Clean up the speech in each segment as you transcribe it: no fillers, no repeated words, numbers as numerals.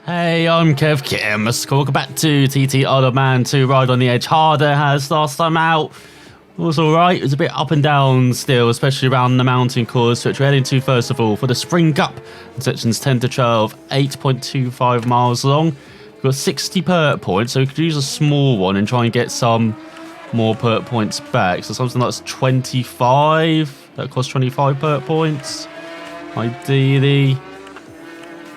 Hey, I'm Kev Kim. Welcome back to TT Other Man 2 Ride on the Edge. Harder has last time out. It was alright. It was a bit up and down still, especially around the mountain course, which we're heading to first of all for the Spring Cup in sections 10 to 12, 8.25 miles long. We've got 60 perk points, so we could use a small one and try and get some more perk points back. So something that's 25, that costs 25 perk points, ideally.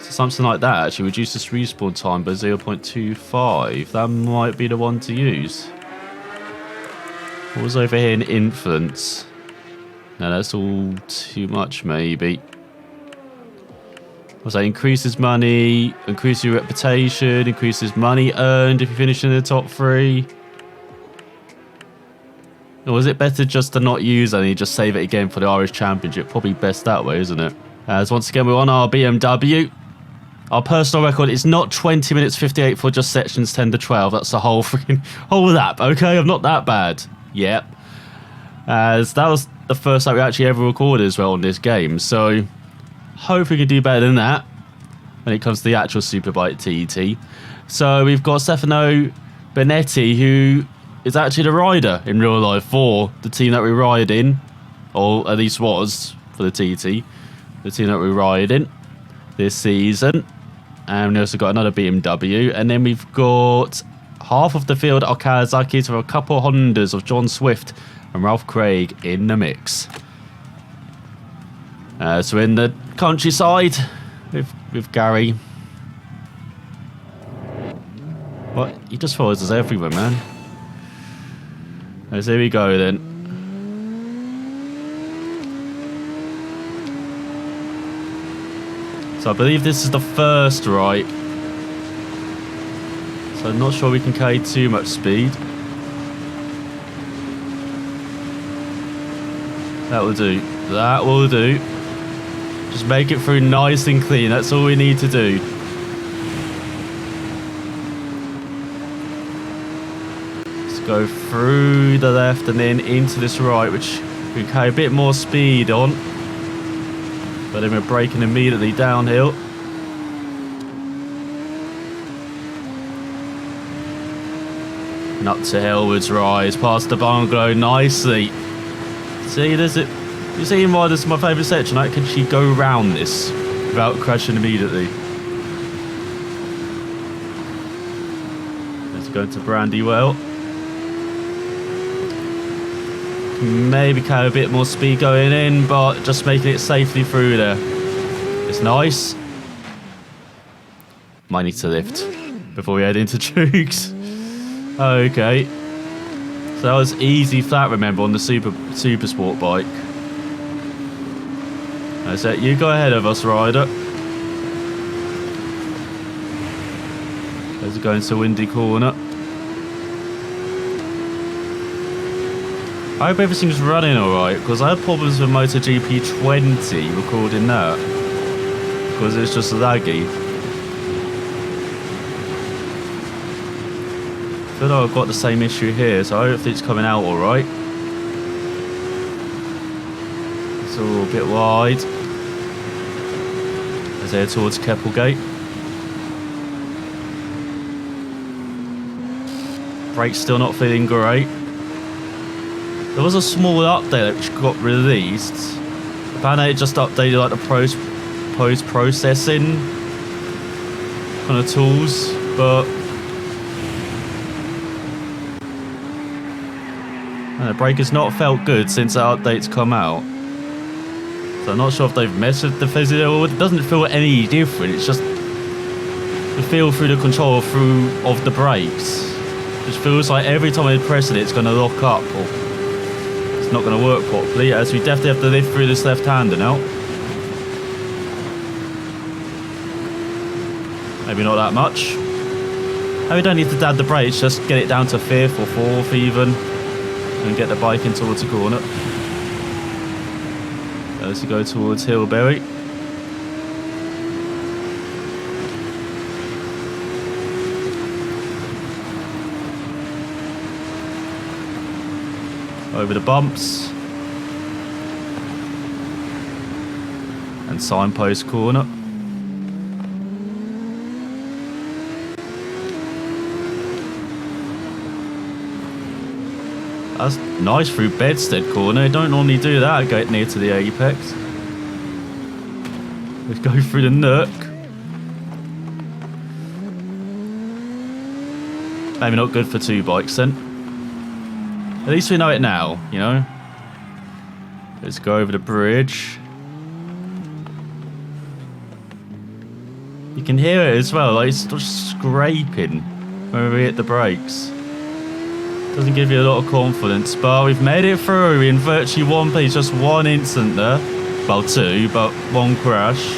So something like that actually reduces respawn time by 0.25. That might be the one to use. What was over here in infants? No, that's all too much maybe. Was that increases money, increases your reputation, increases money earned if you finish in the top 3? Or was it better just to not use any, just save it again for the Irish Championship? Probably best that way, isn't it? As once again we're on our BMW. Our personal record is not 20 minutes 58 for just sections 10 to 12. That's the whole lap, okay? I'm not that bad. Yep. As that was the first time we actually ever recorded as well on this game. So, hope we can do better than that when it comes to the actual Superbike TT. So, we've got Stefano Benetti, who is actually the rider in real life for the team that we ride in. Or at least was for the TT. The team that we ride in this season. And we also got another BMW. And then we've got half of the field are Kawasaki's with a couple of Hondas of John Swift and Ralph Craig in the mix. So in the countryside with Gary. What? He just follows us everywhere, man. So here we go then. So I believe this is the first right. So I'm not sure we can carry too much speed. That will do. That will do. Just make it through nice and clean. That's all we need to do. Let's go through the left and then into this right, which we can carry a bit more speed on. But then we're braking immediately downhill. And up to Hillwood's Rise, past the bungalow nicely. See, there's it. You see why this is my favourite section? Like, can she go round this without crashing immediately? Let's go to Brandywell. Maybe carry a bit more speed going in, but just making it safely through there. It's nice. Might need to lift before we head into Jukes. Okay. So that was easy flat, remember, on the Super Sport bike. That's it. You go ahead of us, rider. Let's go into Windy Corner. I hope everything's running alright, because I had problems with MotoGP 20 recording that. Because it's just laggy. I feel like I've got the same issue here, so I hope it's coming out alright. It's all a bit wide. Let's head towards Keppelgate. Brakes still not feeling great. There was a small update which got released. Apparently it just updated like the post-processing kind of tools, but the brake has not felt good since the update's come out. So I'm not sure if they've messed with the physio. It doesn't feel any different. It's just the feel through the control of the brakes. It just feels like every time I press it, it's going to lock up. Or it's not going to work properly, as we definitely have to lift through this left-hander now. Maybe not that much. And we don't need to dab the brakes, just get it down to 5th or 4th even, and get the bike in towards the corner. As we go towards Hillberry. Over the bumps. And signpost corner. That's nice through Bedstead corner. Don't normally do that, get near to the apex. Let's go through the nook. Maybe not good for 2 bikes then. At least we know it now, you know. Let's go over the bridge. You can hear it as well, like it's just scraping when we hit the brakes. Doesn't give you a lot of confidence, but we've made it through in virtually one piece, just one incident there. Well, 2, but 1 crash.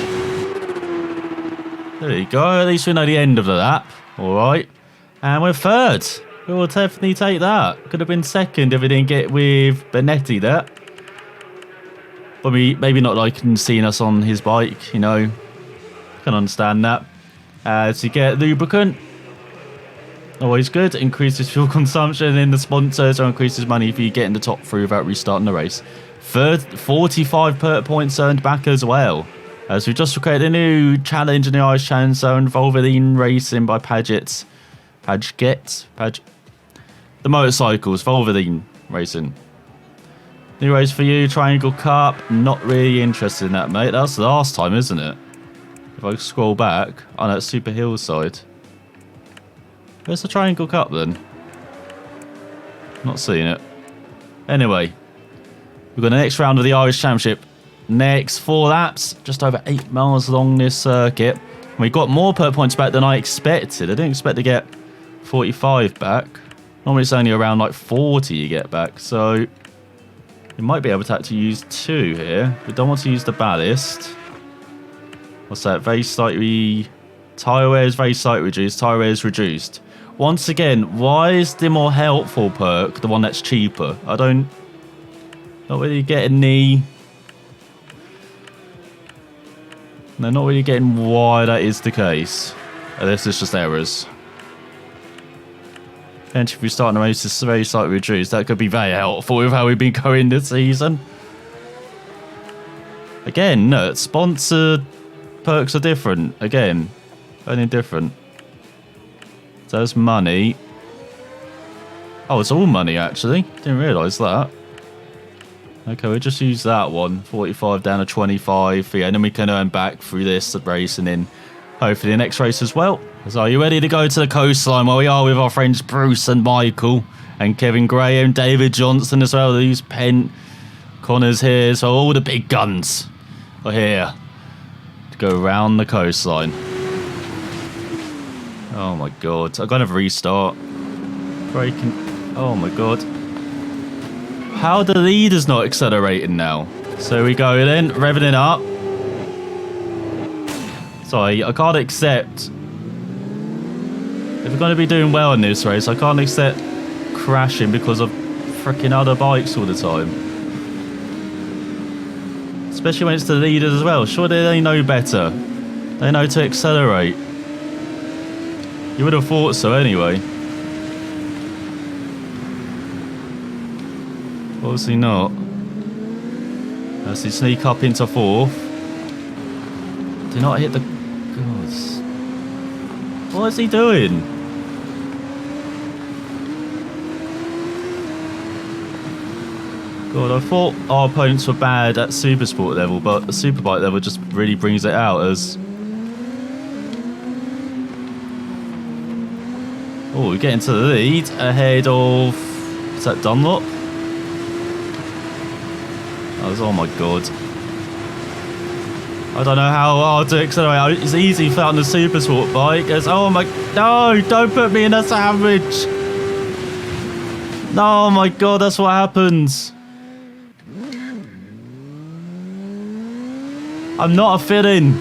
There you go, at least we know the end of the lap. Alright. And we're 3rd. We will definitely take that. Could have been 2nd if we didn't get with Benetti there. But maybe not liking seeing us on his bike, you know. Can understand that. As you get lubricant. Always good. Increases fuel consumption in the sponsors or increases money if you get in the top 3 without restarting the race. 45 per points earned back as well. As we just created a new challenge in the Irish Challenge Zone, Volvoline Racing by Paget. The motorcycles, Volvoline Racing. New race for you, Triangle Cup. Not really interested in that, mate. That's the last time, isn't it? If I scroll back. Oh, no, it's Super Hillside. Where's the Triangle Cup then? Not seeing it. Anyway, we've got the next round of the Irish Championship. Next 4 laps, just over 8 miles along this circuit. We got more per points back than I expected. I didn't expect to get 45 back. Normally it's only around like 40 you get back. So we might be able to actually use 2 here. We don't want to use the ballast. What's that? Very slightly... Tyre wear is very slightly reduced. Tyre wear is reduced. Once again, why is the more helpful perk the one that's cheaper? I don't... Not really getting the... No, not really getting why that is the case. This is just errors. And if we start the race, it's very slightly reduced. That could be very helpful with how we've been going this season. Again, no, sponsored perks are different. Again, only different. So there's money. Oh, it's all money actually. Didn't realise that. Okay, we'll just use that one. 45 down to 25. Yeah, and then we can earn back through this race and then hopefully the next race as well. So are you ready to go to the coastline where we are with our friends Bruce and Michael and Kevin Graham, David Johnson as well. These Penn, Connor's here. So all the big guns are here to go around the coastline. Oh my god. I'm going to restart. Braking. Oh my god. How the leader's not accelerating now? So we go then, revving it up. Sorry, I can't accept. If we're going to be doing well in this race, I can't accept crashing because of freaking other bikes all the time. Especially when it's the leaders as well. Sure, they know better. They know to accelerate. You would have thought so anyway. Obviously not. As he sneak up into 4th. Do not hit the... God. What is he doing? God, I thought our opponents were bad at Supersport level, but the Superbike level just really brings it out as... Oh, we get into the lead ahead of... Is that Dunlop? Oh my god. I don't know how hard to accelerate. It's easy for on the Super Sport bike. It's, oh my... No! Don't put me in a sandwich! No, oh my god, that's what happens. I'm not a fill-in.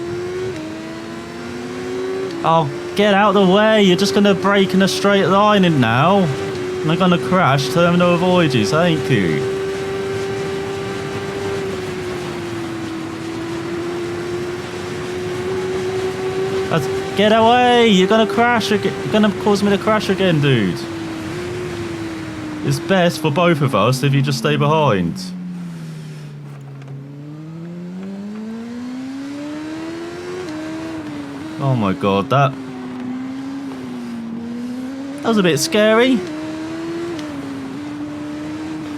Oh, get out of the way. You're just going to brake in a straight line in now. And I'm going to crash. Terminal avoided. Thank you. Get away! You're gonna crash again. You're gonna cause me to crash again, dude. It's best for both of us if you just stay behind. Oh my god, that was a bit scary.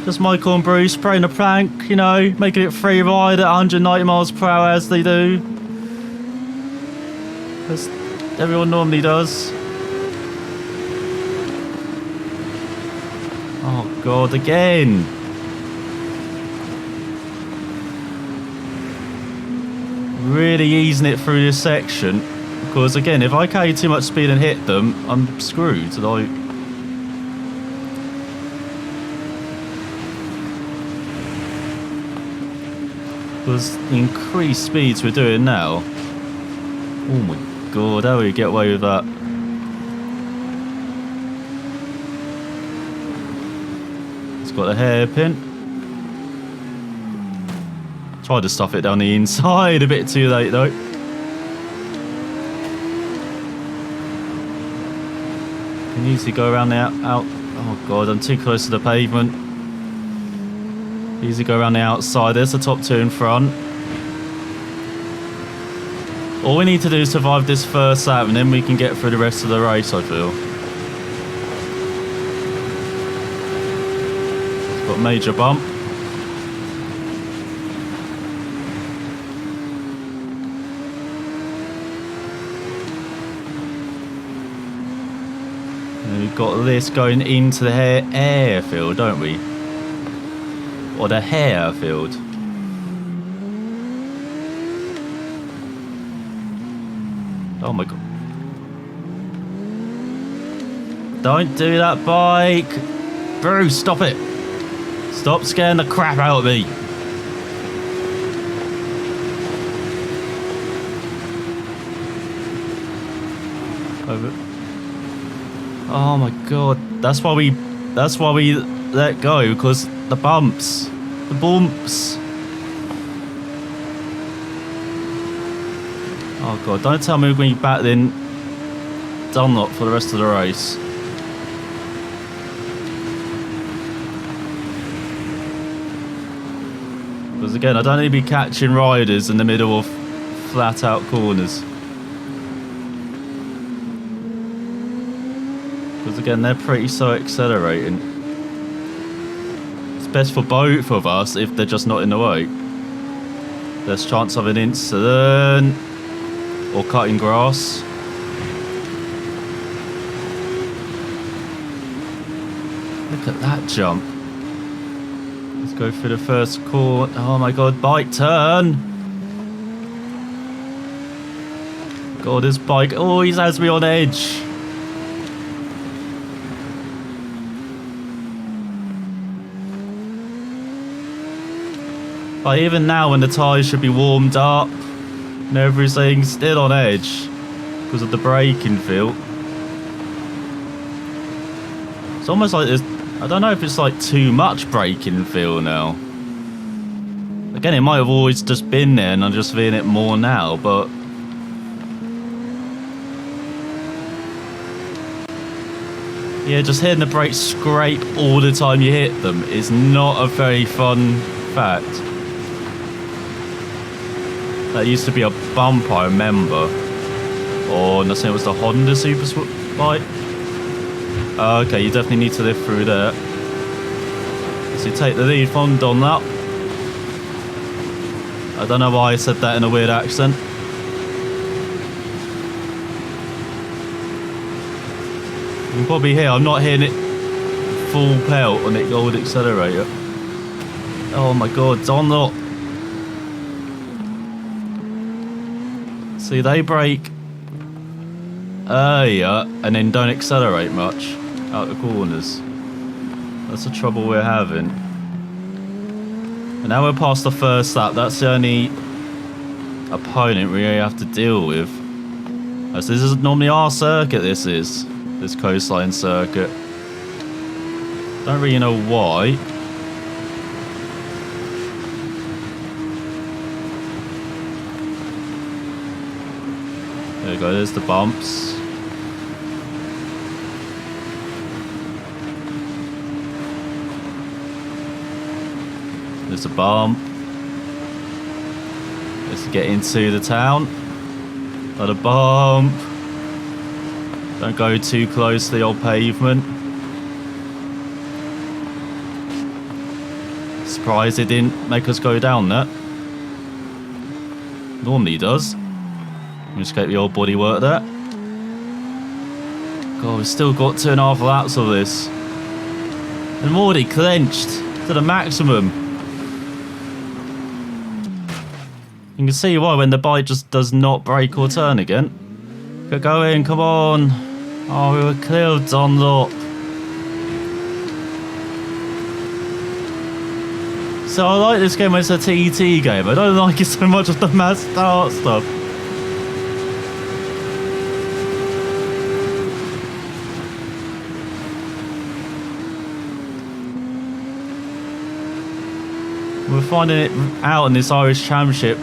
Just Michael and Bruce playing a prank, you know, making it free ride at 190 miles per hour as they do. As everyone normally does. Oh God, again. Really easing it through this section. Because again, if I carry too much speed and hit them, I'm screwed. Like, because the increased speeds we're doing now. Oh my God, how do we get away with that? It's got a hairpin. Tried to stuff it down the inside, a bit too late though. Can easily go around the out. Oh God, I'm too close to the pavement. Easy go around the outside. There's the top two in front. All we need to do is survive this first lap and then we can get through the rest of the race, I feel. It's got a major bump. And we've got this going into the airfield, don't we? Or the hairfield. Oh my God. Don't do that, bike. Bruce, stop it. Stop scaring the crap out of me. Over. Oh my God. That's why we let go, because the bumps. The bumps. Oh God, don't tell me we're going to be back then Dunlop for the rest of the race. Because again, I don't need to be catching riders in the middle of flat out corners. Because again, they're pretty slow accelerating. It's best for both of us if they're just not in the way. There's chance of an incident. Or cutting grass. Look at that jump. Let's go through the first corner. Oh my God, bike turn. God, this bike always has me on edge. But even now when the tyres should be warmed up, and everything's still on edge because of the braking feel. It's almost like there's, I don't know if it's like too much braking feel now. Again, it might have always just been there and I'm just feeling it more now, but yeah, just hitting the brakes scrape all the time you hit them is not a very fun fact. That used to be a bump, I remember. Or no, it was the Honda Super Bike. Okay, you definitely need to live through there. So you take the lead from Dunlop. I don't know why I said that in a weird accent. You can probably hear I'm not hitting it full pelt on the old accelerator. Oh my God, Dunlop. See, they brake earlier and then don't accelerate much out the corners. That's the trouble we're having. And now we're past the first lap. That's the only opponent we really have to deal with. As this is normally our circuit, this coastline circuit. Don't really know why. There we go, there's the bumps. There's a bump. Let's get into the town. Another bump. Don't go too close to the old pavement. surprised it didn't make us go down that. Normally does. Just get the old body work there. God, we've still got 2.5 laps of this. And I'm already clenched to the maximum. You can see why when the bike just does not brake or turn again. Get going, come on. Oh, we were clear of Dunlop. So I like this game when it's a TT game. I don't like it so much of the mass start stuff. We're finding it out in this Irish Championship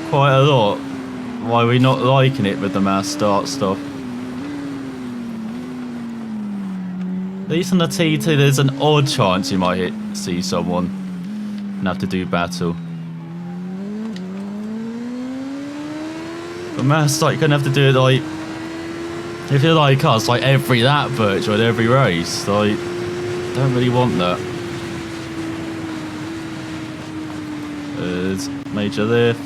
quite a lot. Why we're not liking it with the mass start stuff. At least on the TT there's an odd chance you might see someone and have to do battle. But mass start, you're gonna have to do it like, if you're like us, like every lap virtual at every race. Like, don't really want that. There's major lift.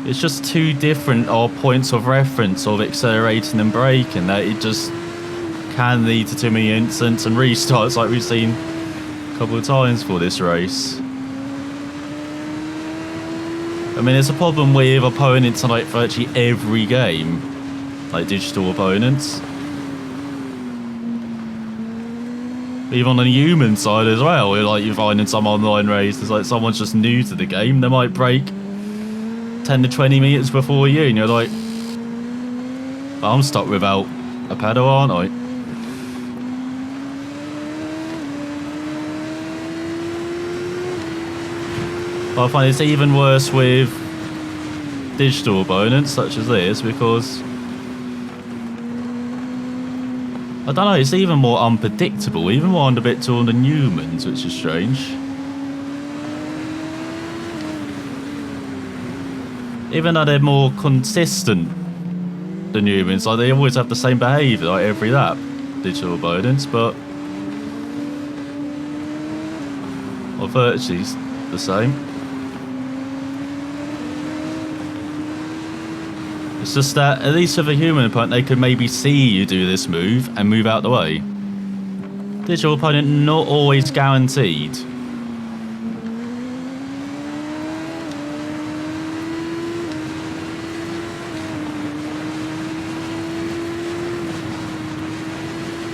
It's just two different points of reference of accelerating and braking that it just can lead to too many incidents and restarts like we've seen a couple of times for this race. I mean, it's a problem with opponents in like virtually every game, like digital opponents. Even on the human side as well, where like you find in some online races, like someone's just new to the game, they might brake 10 to 20 meters before you, and you're like, I'm stuck without a pedal, aren't I? But I find it's even worse with digital opponents such as this, because I don't know, it's even more unpredictable, even more on the bit tall than humans, which is strange. Even though they're more consistent than humans, like they always have the same behaviour like every lap, digital opponents, but or virtually the same. It's just that, at least with a human opponent, they could maybe see you do this move and move out the way. Digital opponent, not always guaranteed.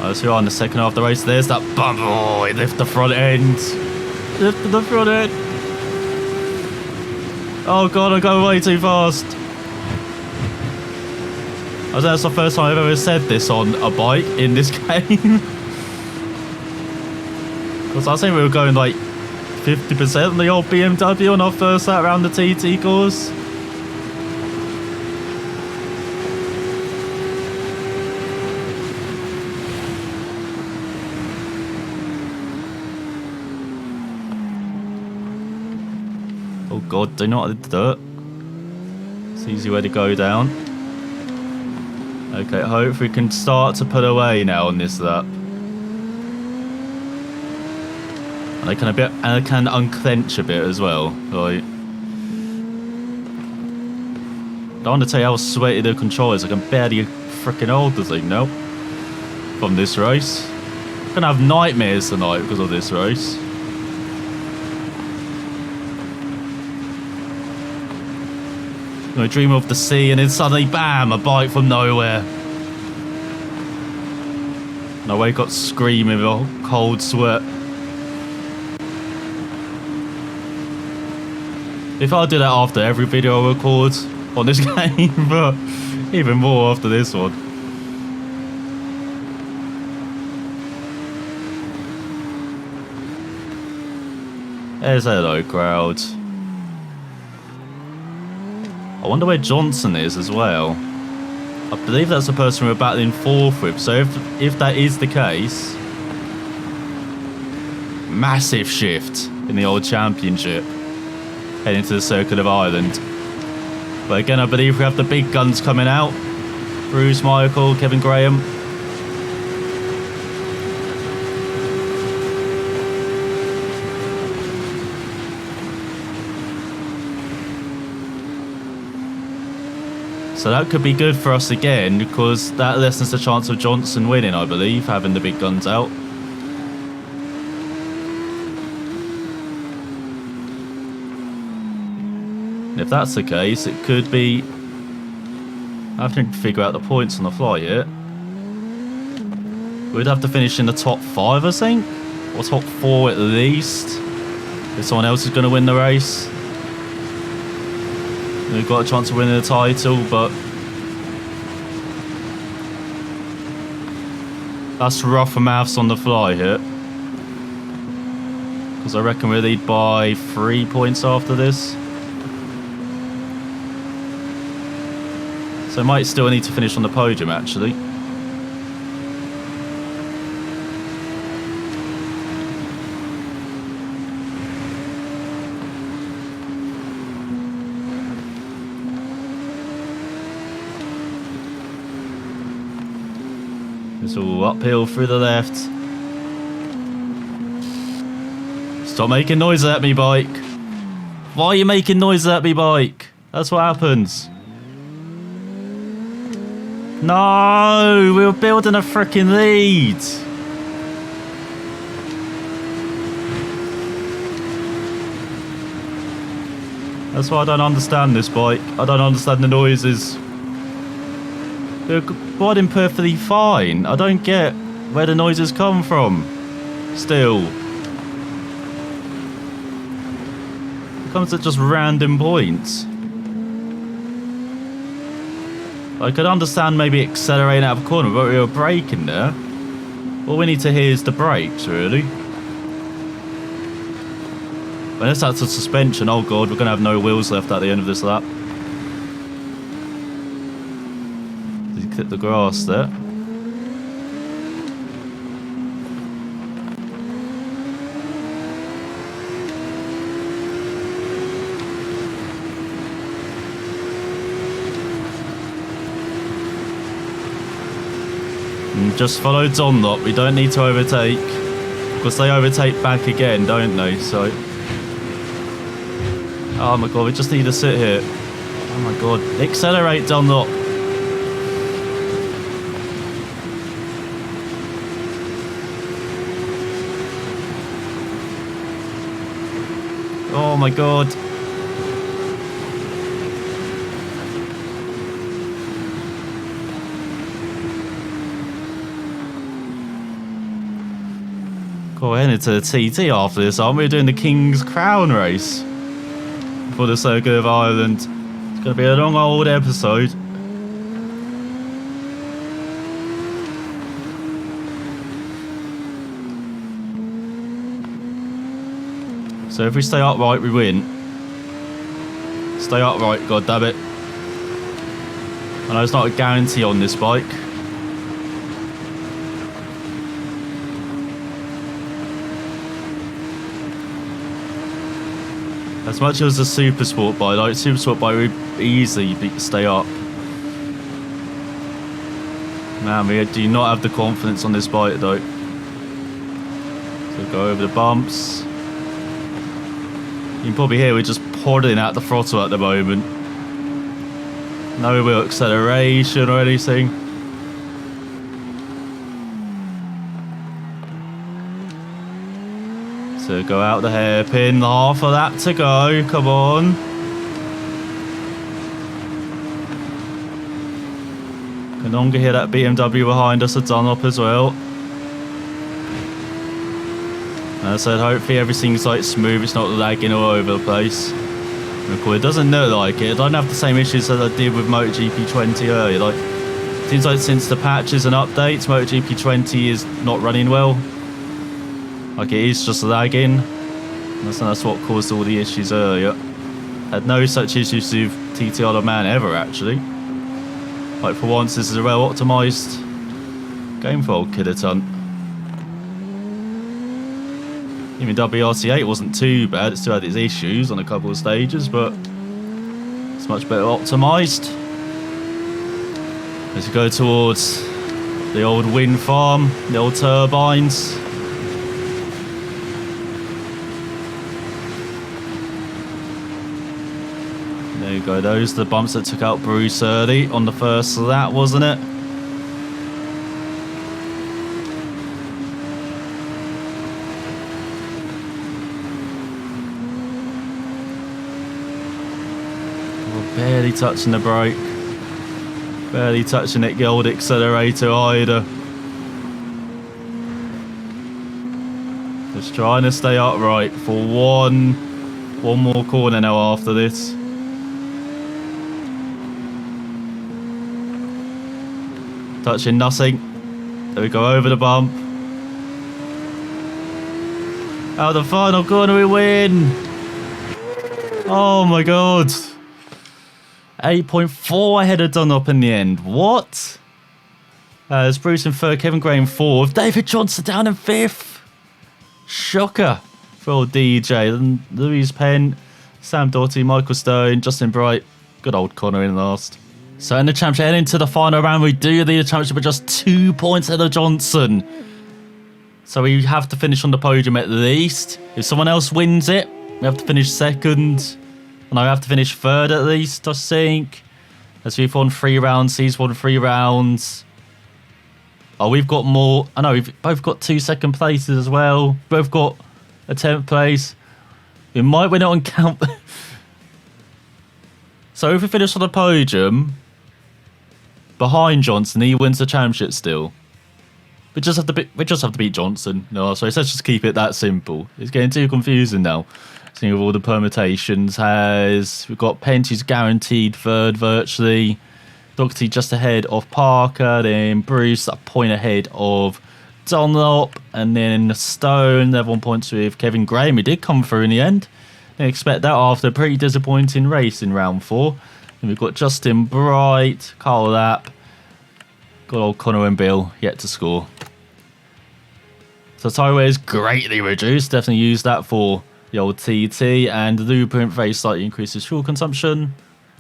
As we are on the second half of the race, there's that bump. Oh, it lifted the front end. Lifted the front end. Oh god, I'm going way too fast. I think that's the first time I've ever said this on a bike in this game. Because I think we were going like 50% on the old BMW on our first lap around the TT course. Oh god, do not hit the dirt. It's an easy way to go down. Okay, hopefully we can start to put away now on this lap. And I can unclench a bit as well. Like, I don't want to tell you how sweaty the control is. I can barely freaking hold the thing now. From this race. I'm gonna have nightmares tonight because of this race. I dream of the sea and then suddenly bam, a bike from nowhere. And I wake up screaming with a cold sweat. If I do that after every video I record on this game, but even more after this one. There's a hello crowd. I wonder where Johnson is as well. I believe that's the person we're battling fourth with. So if that is the case, massive shift in the old championship heading to the Circuit of Ireland. But again, I believe we have the big guns coming out. Bruce, Michael, Kevin Graham. So that could be good for us again, because that lessens the chance of Johnson winning, I believe, having the big guns out. And if that's the case, it could be... I have to figure out the points on the fly here. We'd have to finish in the top 5, I think, or top 4 at least, if someone else is going to win the race. We've got a chance of winning the title, but that's rough maths on the fly here, because I reckon we'll lead by 3 points after this. So I might still need to finish on the podium, actually. It's all uphill through the left. Stop making noise at me, bike. Why are you making noise at me, bike? That's what happens. No, we were building a freaking lead. That's why I don't understand this bike. I don't understand the noises. We're riding perfectly fine. I don't get where the noises come from. Still. It comes at just random points. I could understand maybe accelerating out of a corner, but we were braking there. All we need to hear is the brakes, really. Unless that's a suspension, oh god, we're going to have no wheels left at the end of this lap. Did you clip the grass there? Just follow Dunlop, we don't need to overtake, because they overtake back again, don't they? So, oh my god, we just need to sit here. Oh my god, accelerate, Dunlop. Oh my god. We're heading to the TT after this, aren't we? We're doing the King's Crown race for the Circuit of Ireland. It's going to be a long old episode. So if we stay upright, we win. Stay upright, god damn it. I know it's not a guarantee on this bike. As much as a super sport bike, like super sport bike would easily stay up. Man, we do not have the confidence on this bike though. So go over the bumps. You can probably hear we're just prodding at the throttle at the moment. No real acceleration or anything. So go out the hairpin, half of that to go, come on. Can longer hear that BMW behind us at Dunlop as well. As I said, hopefully everything's like smooth, it's not lagging all over the place. It doesn't look like it. I don't have the same issues as I did with MotoGP 20 earlier. Like, seems like since the patches and updates, MotoGP 20 is not running well. Like, it is just lagging. That's what caused all the issues earlier. Had no such issues with TT Isle of Man ever, actually. Like, for once, this is a well optimised game for old Killaton. Even WRC8 wasn't too bad. It still had its issues on a couple of stages, but it's much better optimised. As we go towards the old wind farm, the old turbines. There you go. Those are the bumps that took out Bruce early on the first lap, wasn't it? Barely touching the brake. Barely touching that gold accelerator either. Just trying to stay upright for one more corner now after this. Touching nothing. There we go, over the bump. Out the final corner we win. Oh my god. 8.4 ahead of Dunlop in the end. What? It's Bruce in third, Kevin Gray in fourth, David Johnson down in fifth. Shocker for old DJ. And Louise Penn, Sam Doughty, Michael Stone, Justin Bright. Good old Connor in last. So in the championship, heading into the final round, we do lead the championship with just 2 points ahead of Johnson. So we have to finish on the podium at least. If someone else wins it, we have to finish second. And I have to finish third at least, I think. As we've won 3 rounds, he's won 3 rounds. Oh, we've got more. I know, we've both got 2 second places as well. Both got a 10th place. We might win it on count. So if we finish on the podium behind Johnson, he wins the championship still. We just have to beat Johnson. No, so let's just keep it that simple. It's getting too confusing now. Seeing with all the permutations, we've got Penty's guaranteed third virtually. Doherty just ahead of Parker, then Bruce a point ahead of Dunlop, and then Stone level 1 points with Kevin Graham. He did come through in the end. Didn't expect that after a pretty disappointing race in round 4. And we've got Justin Bright, Carl Lapp, got old Connor and Bill yet to score. So tyre wear is greatly reduced. Definitely use that for the old TT, and the Blueprint very slightly increases fuel consumption.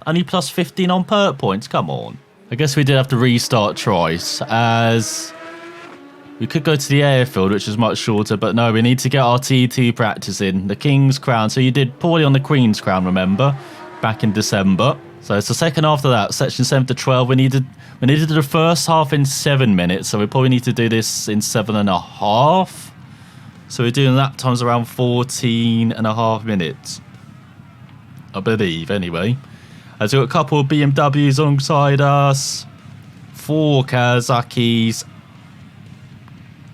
Only plus 15 on perk points, come on. I guess we did have to restart twice, as we could go to the airfield, which is much shorter, but no, we need to get our TT practice in. The King's Crown, so you did poorly on the Queen's Crown, remember, back in December. So it's the second after that, section 7 to 12. We needed to do the first half in 7 minutes, so we probably need to do this in 7.5. So we're doing lap times around 14.5 minutes. I believe, anyway. As we've got a couple of BMWs alongside us. 4 Kawasaki's.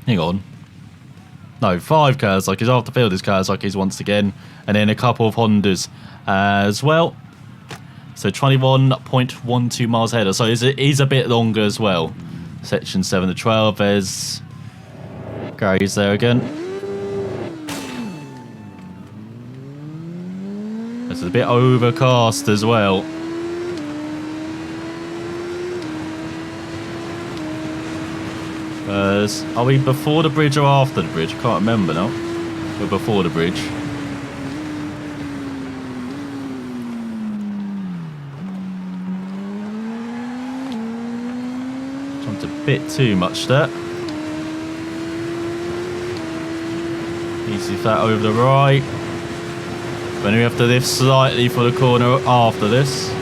Hang on. No, 5 Kawasaki's. After field is Kawasaki's once again. And then a couple of Hondas as well. So 21.12 miles ahead. So it is a bit longer as well. Section 7 to 12. There's Gary's there again. It's a bit overcast as well. Are we before the bridge or after the bridge? I can't remember now. We're before the bridge. Jumped a bit too much there. Easy flat over the right. Then we have to lift slightly for the corner after this.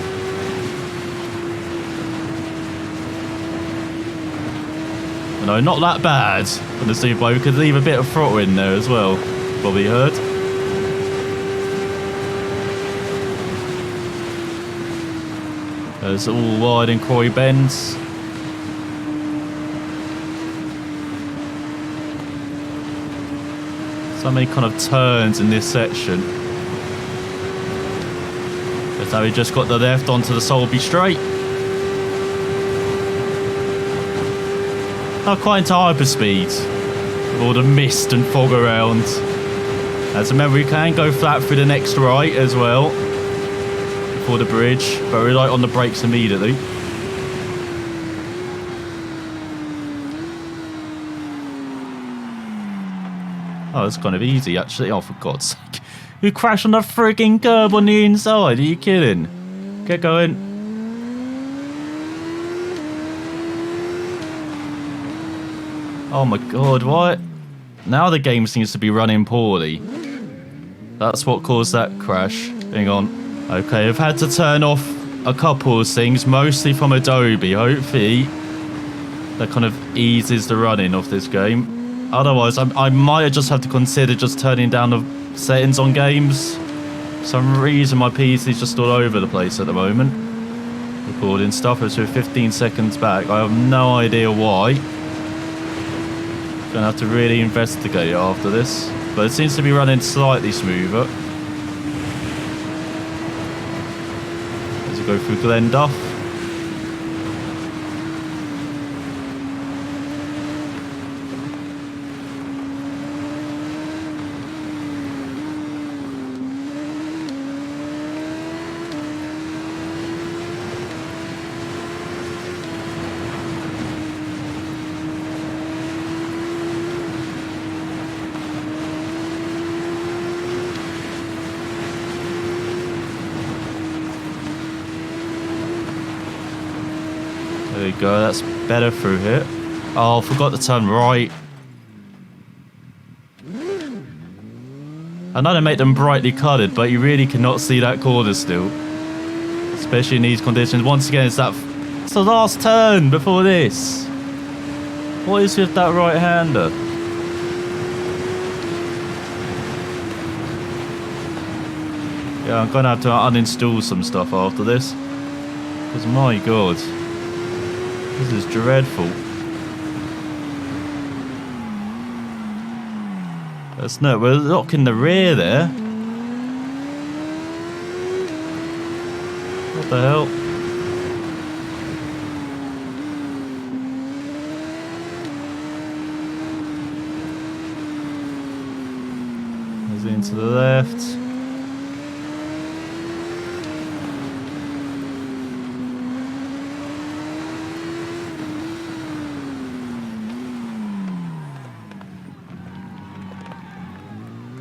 No, not that bad on the Super. We could leave a bit of throttle in there as well. Probably heard. There's all wide in Croy Bends. So many kind of turns in this section. So we just got the left onto the Solby Straight. Not quite into hyperspeed with all the mist and fog around. As remember, we can go flat through the next right as well before the bridge, but we're like on the brakes immediately. Oh, that's kind of easy actually. Oh, for God's sake. You crashed on the frigging curb on the inside. Are you kidding? Get going. Oh my God, what? Now the game seems to be running poorly. That's what caused that crash. Hang on. Okay, I've had to turn off a couple of things, mostly from Adobe. Hopefully, that kind of eases the running of this game. Otherwise, I might just have to consider just turning down the settings on games. For some reason, my PC's just all over the place at the moment. Recording stuff. It's with 15 seconds back. I have no idea why. Gonna have to really investigate after this. But it seems to be running slightly smoother. As we go through Glenduff. There we go, that's better through here. Oh, forgot to turn right. I know they make them brightly coloured, but you really cannot see that corner still. Especially in these conditions. Once again, it's the last turn before this. What is with that right-hander? Yeah, I'm gonna have to uninstall some stuff after this. Because my god. This is dreadful. That's no, we're locking the rear there. What the hell? There's into the left.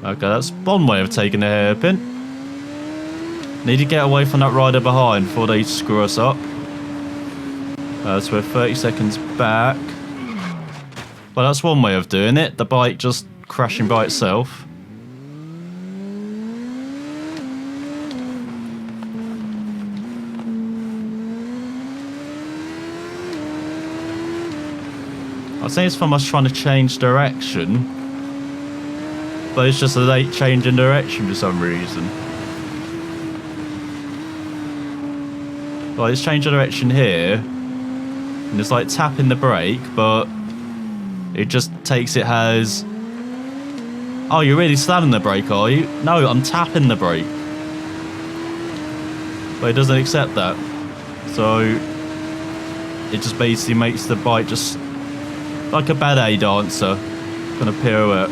Okay, that's one way of taking a hairpin. Need to get away from that rider behind before they screw us up. So we're 30 seconds back. Well, that's one way of doing it. The bike just crashing by itself. I think it's from us trying to change direction. But it's just a late change in direction for some reason. Like, it's changed direction here. And it's like tapping the brake, but it just takes it as... Oh, you're really slamming the brake, are you? No, I'm tapping the brake. But it doesn't accept that. So it just basically makes the bike just like a ballet dancer. Kind of pirouette.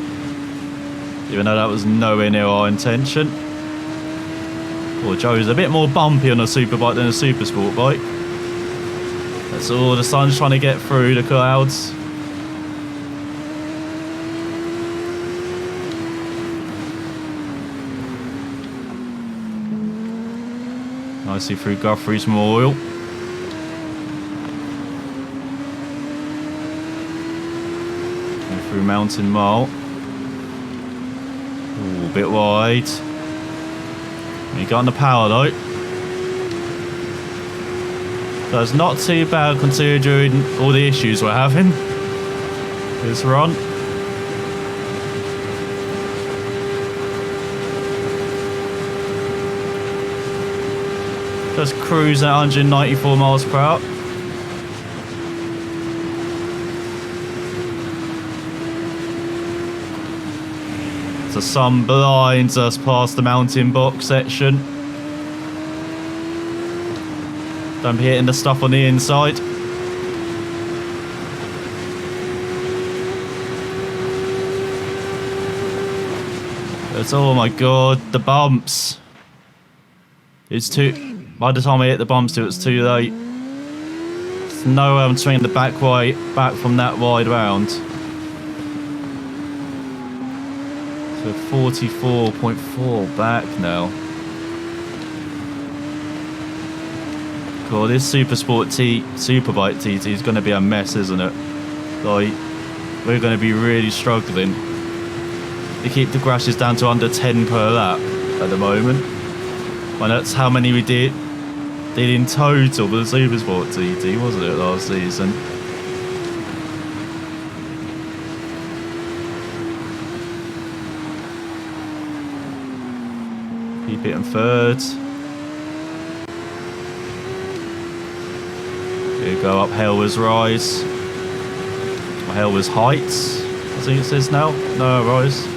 Even though that was nowhere near our intention. Well, Joe's a bit more bumpy on a superbike than a super sport bike. That's all, the sun's trying to get through the clouds. Nicely through Guthrie's Memorial. And through Mountain Mile. Ooh, a bit wide. You got on the power though. That's not too bad considering all the issues we're having this run. Just cruise at 194 miles per hour. So sun blinds us past the mountain box section. Don't be hitting the stuff on the inside. It's, oh my god, the bumps. It's too... By the time I hit the bumps too, it's too late. There's no way I'm swinging the back from that wide round. So 44.4 back now. God, this Superbike TT is going to be a mess, isn't it? Like, we're going to be really struggling. They keep the crashes down to under 10 per lap at the moment. Well, that's how many we did in total for the Supersport TT, wasn't it, last season? Keep it in third. Here we go up Helwer's Rise. Or Helwer's Heights, I think it says now. No, Rise.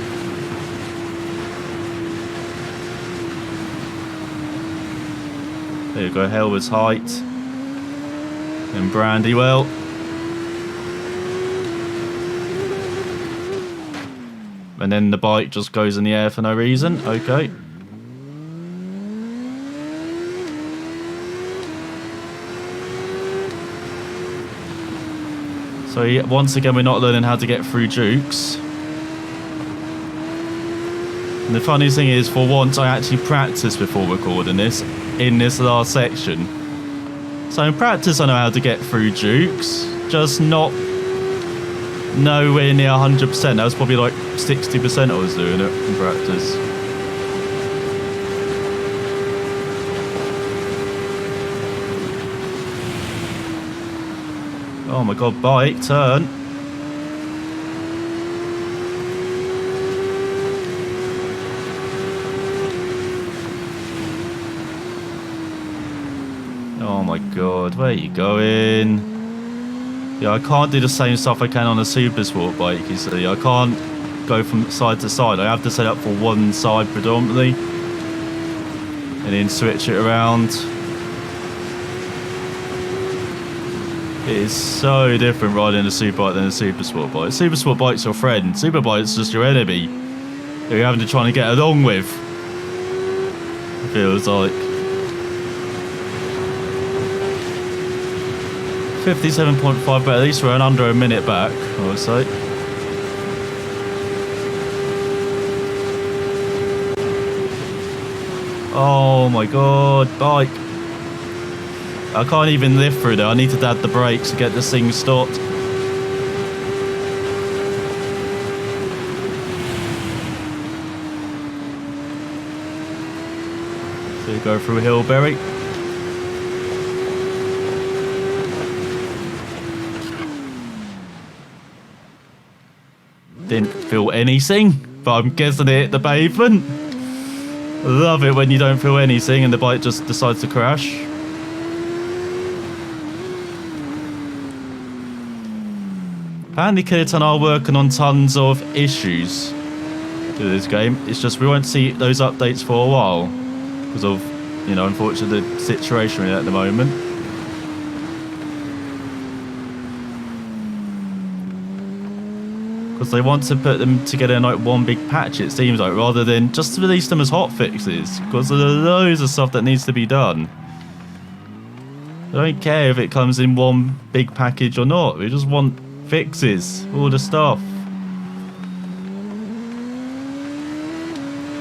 There you go, Helwer's Height. And Brandywell. And then the bike just goes in the air for no reason. Okay. So yeah, once again, we're not learning how to get through Dukes. And the funny thing is, for once, I actually practiced before recording this in this last section. So in practice, I know how to get through Dukes, just not nowhere near 100%. That was probably like 60% I was doing it in practice. Oh my god, bike, turn. Oh my god, where are you going? Yeah, I can't do the same stuff I can on a Supersport bike, you see. I can't go from side to side. I have to set up for one side predominantly. And then switch it around. It is so different riding a Superbike than a Supersport bike. Supersport bike's your friend. Superbike's just your enemy. Who you're having to try and get along with. It feels like. 57.5, but at least we're under a minute back, I would say. Oh my god, bike. I can't even lift through there. I need to dad the brakes to get this thing stopped. So you go through Hillberry. Didn't feel anything, but I'm guessing it hit the pavement. Love it when you don't feel anything and the bike just decides to crash. Apparently Killiton are working on tons of issues to this game. It's just we won't see those updates for a while because of, you know, unfortunately the situation we're in at the moment. Because they want to put them together in like one big patch, it seems like, rather than just release them as hot fixes. Because there's loads of stuff that needs to be done. I don't care if it comes in one big package or not. We just want fixes, all the stuff.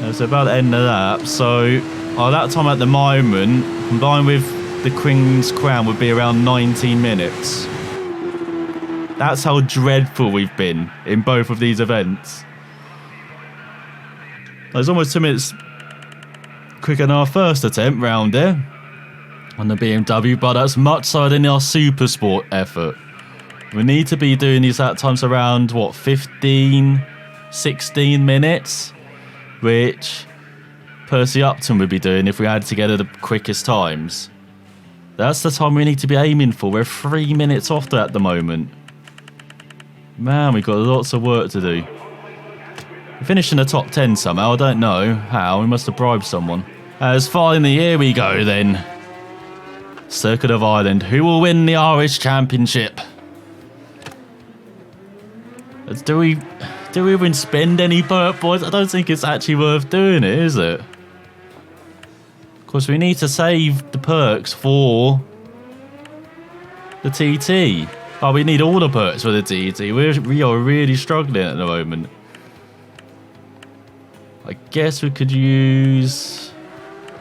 It's about the end of that. So our lap time at the moment, combined with the Queen's Crown, would be around 19 minutes. That's how dreadful we've been in both of these events. It's almost 2 minutes quicker than our first attempt round here on the BMW, but that's much slower than our Supersport effort. We need to be doing these lap times around, what, 15, 16 minutes? Which Percy Upton would be doing if we had together the quickest times. That's the time we need to be aiming for. We're 3 minutes off that at the moment. Man, we've got lots of work to do. We finished in the top 10 somehow. I don't know how. We must have bribed someone. As finally, here we go then. Circuit of Ireland. Who will win the Irish Championship? Do we even spend any perk points? I don't think it's actually worth doing it, is it? Of course, we need to save the perks for the TT. Oh, we need all the perks for the TT. We are really struggling at the moment. I guess we could use...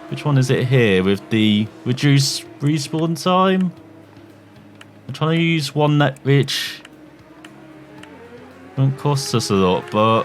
Which one is it here with the reduced respawn time? I'm trying to use one that which won't cost us a lot, but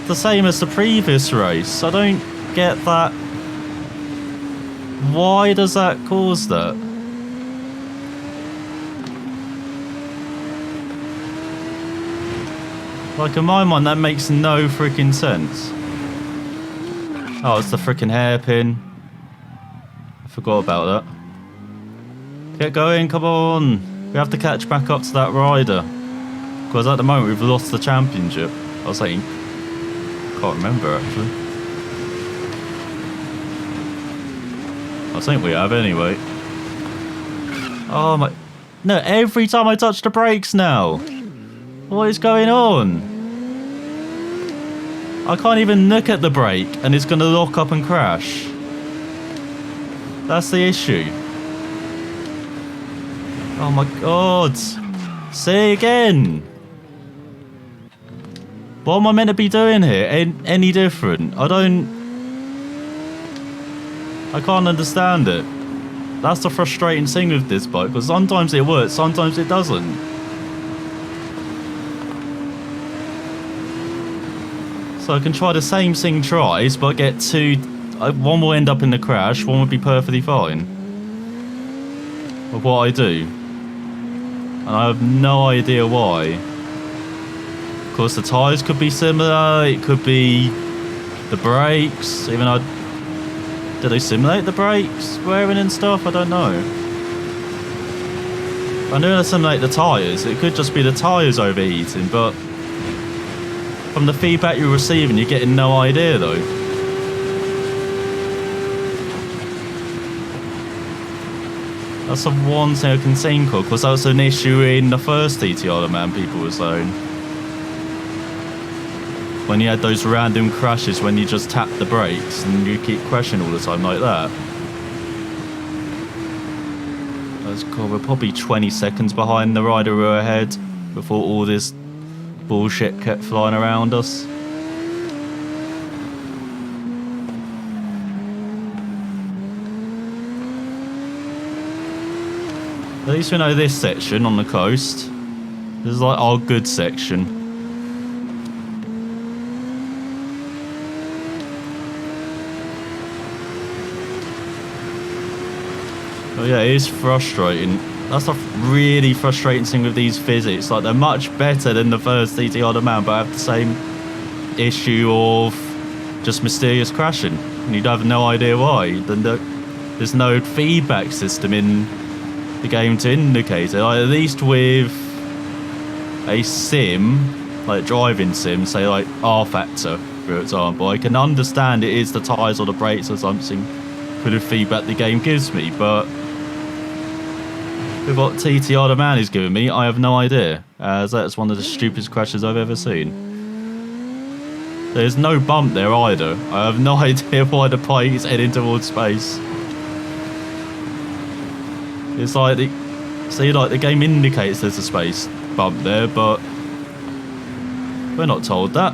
the same as the previous race. I don't get that. Why does that cause that? Like, in my mind, that makes no freaking sense. Oh, it's the freaking hairpin. I forgot about that. Get going, come on. We have to catch back up to that rider. Because at the moment, we've lost the championship. I was saying, can't remember, actually. I think we have, anyway. Oh, my... No, every time I touch the brakes now. What is going on? I can't even look at the brake and it's going to lock up and crash. That's the issue. Oh my god. Say again. What am I meant to be doing here? Any different? I can't understand it. That's the frustrating thing with this bike, because sometimes it works, sometimes it doesn't. So I can try the same thing twice, but get two... One will end up in the crash, one would be perfectly fine. With what I do. And I have no idea why. Of course, the tyres could be similar, it could be the brakes, even though... Do they simulate the brakes wearing and stuff? I don't know. I know they simulate the tyres. It could just be the tyres overheating, but from the feedback you're receiving, you're getting no idea though. That's the one thing I can think of, because that was an issue in the first TTR man people were saying. When you had those random crashes when you just tap the brakes and you keep crashing all the time like that. That's cool. We're probably 20 seconds behind the rider who are ahead before all this bullshit kept flying around us. At least we know this section on the coast. This is like our good section. Oh yeah, it is frustrating. That's the really frustrating thing with these physics. Like, they're much better than the first TTR the man, but have the same issue of just mysterious crashing. And you have no idea why. There's no feedback system in the game to indicate it. Like, at least with a sim, like driving sim, say like R-Factor, for example, I can understand it is the tyres or the brakes or something for the feedback the game gives me, but with what TTR the man is giving me, I have no idea, as that's one of the stupidest crashes I've ever seen. There's no bump there either. I have no idea why the bike is heading towards space. It's like, like the game indicates there's a space bump there, but we're not told that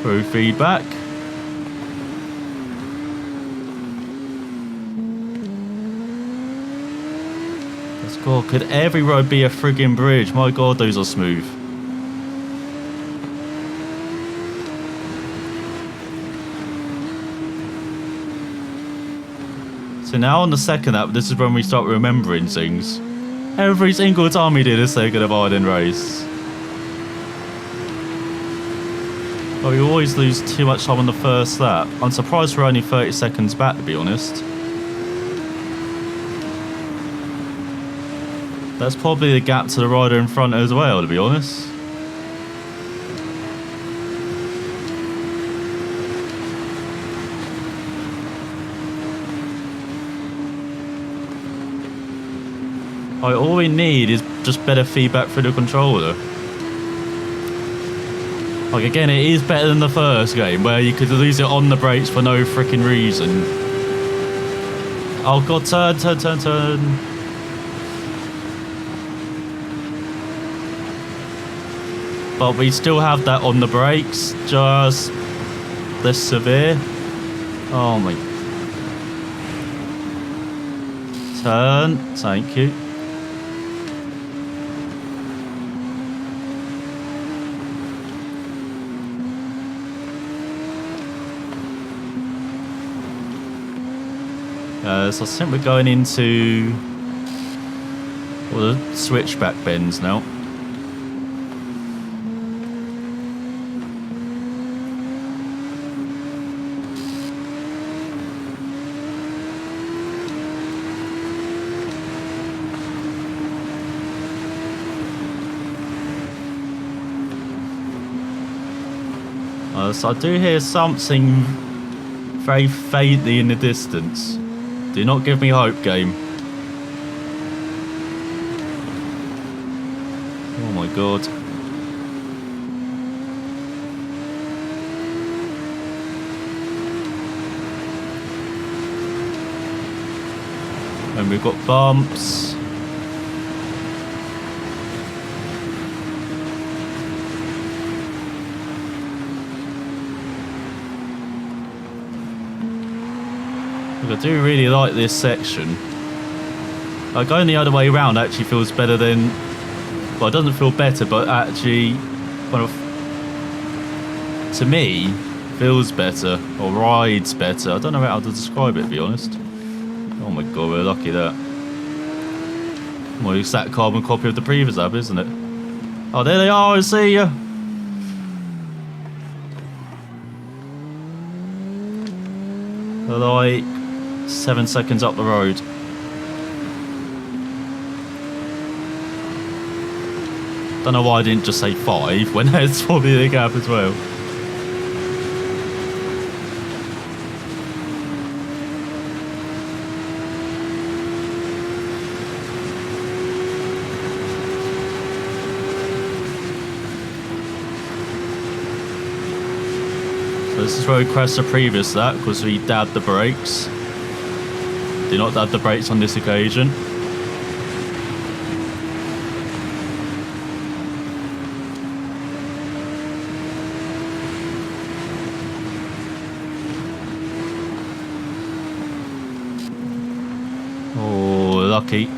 through feedback. God, could every road be a friggin' bridge? My god, those are smooth. So now on the second lap, this is when we start remembering things. Every single time we did a second of Arden race. But we always lose too much time on the first lap. I'm surprised we're only 30 seconds back, to be honest. That's probably the gap to the rider in front as well, to be honest. All we need is just better feedback through the controller. Like, again, it is better than the first game, where you could lose it on the brakes for no freaking reason. Oh god, turn. But we still have that on the brakes, just less severe. Oh my. Turn, thank you. So I think we're going into all the switchback bends now. So I do hear something very faintly in the distance. Do not give me hope, game. Oh my god. And we've got bumps. I do really like this section. Like going the other way around actually feels better than, well, it doesn't feel better, but actually kind of, to me, feels better or rides better. I don't know how to describe it, to be honest. Oh my god, we're lucky that. Well, it's that carbon copy of the previous app, isn't it? Oh, there they are, I see you. They're like 7 seconds up the road. Don't know why I didn't just say 5 when there's probably the gap as well. So this is where we crashed the previous that because we dabbed the brakes. Do not dab the brakes on this occasion. Oh, lucky.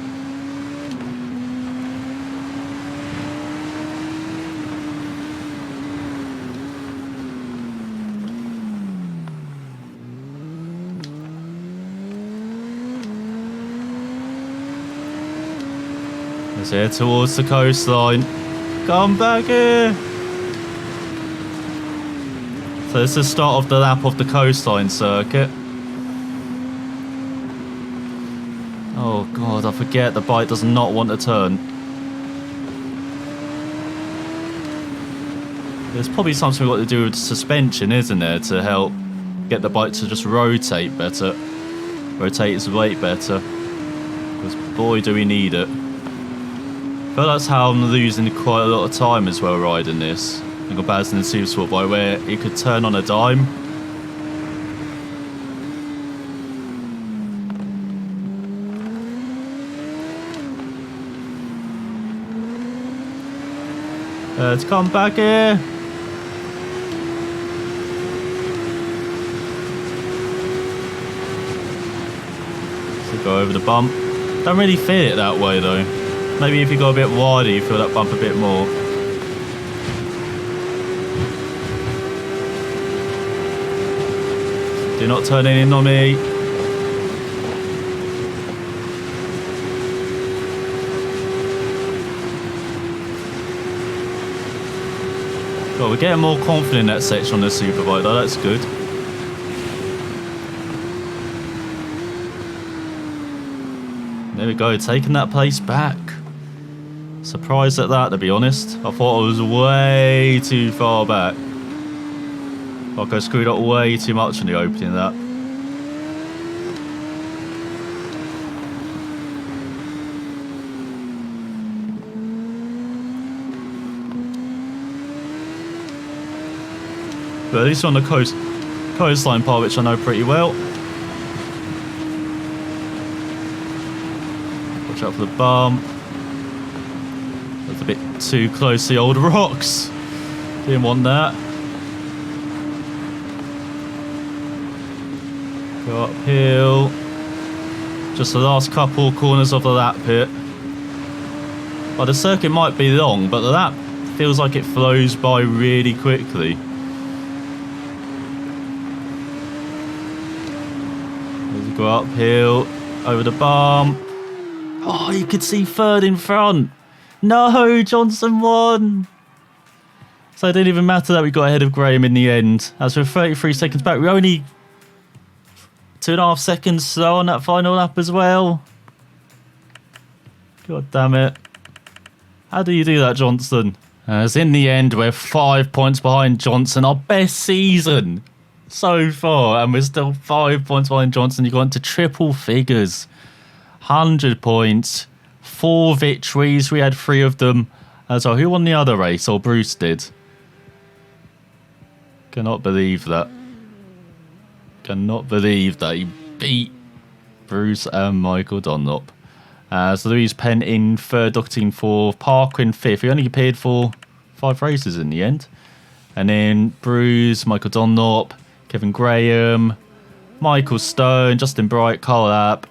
Let's head towards the coastline. Come back here! So this is the start of the lap of the coastline circuit. Oh god, I forget the bike does not want to turn. There's probably something we've got to do with suspension, isn't there, to help get the bike to just rotate better. Rotate its weight better. Because boy do we need it. I feel that's how I'm losing quite a lot of time as well riding this. In comparison to Super Sport Bike where it could turn on a dime. Let's come back here. So go over the bump. Don't really feel it that way though. Maybe if you go a bit wider, you feel that bump a bit more. Do not turn in on me. God, we're getting more confident in that section on the Superbike though, that's good. There we go, taking that place back. Surprised at that, to be honest. I thought I was way too far back. Like I screwed up way too much in the opening of that. But at least on the coastline part, which I know pretty well. Watch out for the bump. That's a bit too close to the old rocks. Didn't want that. Go uphill. Just the last couple corners of the lap pit. Well, the circuit might be long, but the lap feels like it flows by really quickly. Go uphill, over the bump. Oh, you could see third in front. No, Johnson won. So it didn't even matter that we got ahead of Graham in the end. As we're 33 seconds back, we're only 2.5 seconds slow on that final lap as well. God damn it. How do you do that, Johnson? As in the end, we're 5 points behind Johnson. Our best season so far. And we're still 5 points behind Johnson. You got into triple figures. 100 points. 4 victories. We had 3 of them. So who won the other race? Or Bruce did? Cannot believe that. Cannot believe that he beat Bruce and Michael Dunlop. So Louise Penn in third, Doctor 4th, Parker in 5th. He only appeared for 5 races in the end. And then Bruce, Michael Dunlop, Kevin Graham, Michael Stone, Justin Bright, Carl App,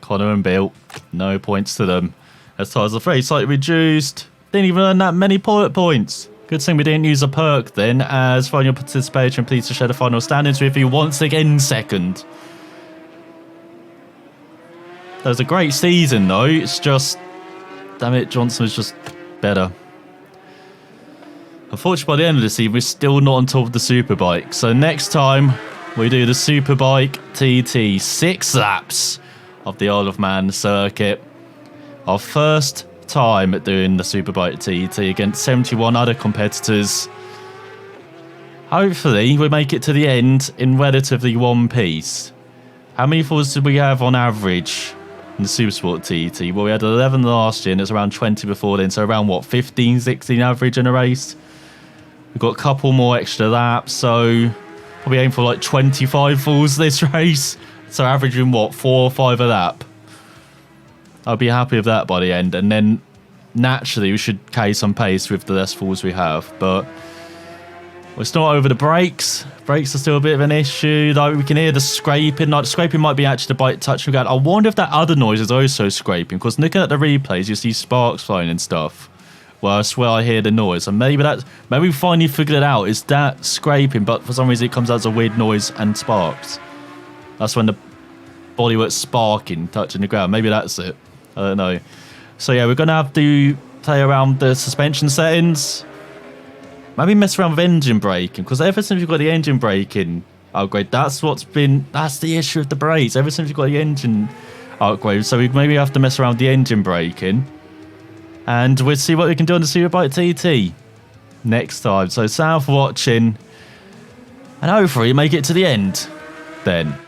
Connor and Bill. No points to them. As far as the race, slightly reduced. Didn't even earn that many points. Good thing we didn't use a perk then. As for your participation, please to share the final standings with you once again second. That was a great season though. It's just, damn it, Johnson was just better. Unfortunately, by the end of the season, we're still not on top of the Superbike. So next time, we do the Superbike TT 6 laps of the Isle of Man circuit. Our first time at doing the Superbike TT against 71 other competitors. Hopefully, we make it to the end in relatively one piece. How many falls did we have on average in the Supersport TT? Well, we had 11 last year and it's around 20 before then. So around what, 15, 16 average in a race? We've got a couple more extra laps. So probably aim for like 25 falls this race. So averaging what, 4 or 5 a lap? I'll be happy with that by the end. And then naturally we should carry some pace with the less falls we have. But we're still over the brakes. Brakes are still a bit of an issue. Like we can hear the scraping. Like the scraping might be actually the bike touching again. I wonder if that other noise is also scraping. Because looking at the replays, you see sparks flying and stuff. Well, I swear I hear the noise. And maybe we finally figured it out. Is that scraping? But for some reason it comes out as a weird noise and sparks. That's when the bodywork's sparking, touching the ground. Maybe that's it. I don't know. So yeah, we're going to have to play around with the suspension settings. Maybe mess around with engine braking, because ever since we've got the engine braking upgrade, that's the issue with the brakes. Ever since we've got the engine upgrade, so we maybe have to mess around with the engine braking. And we'll see what we can do on the Superbike TT next time. So thanks for watching, and hopefully make it to the end then.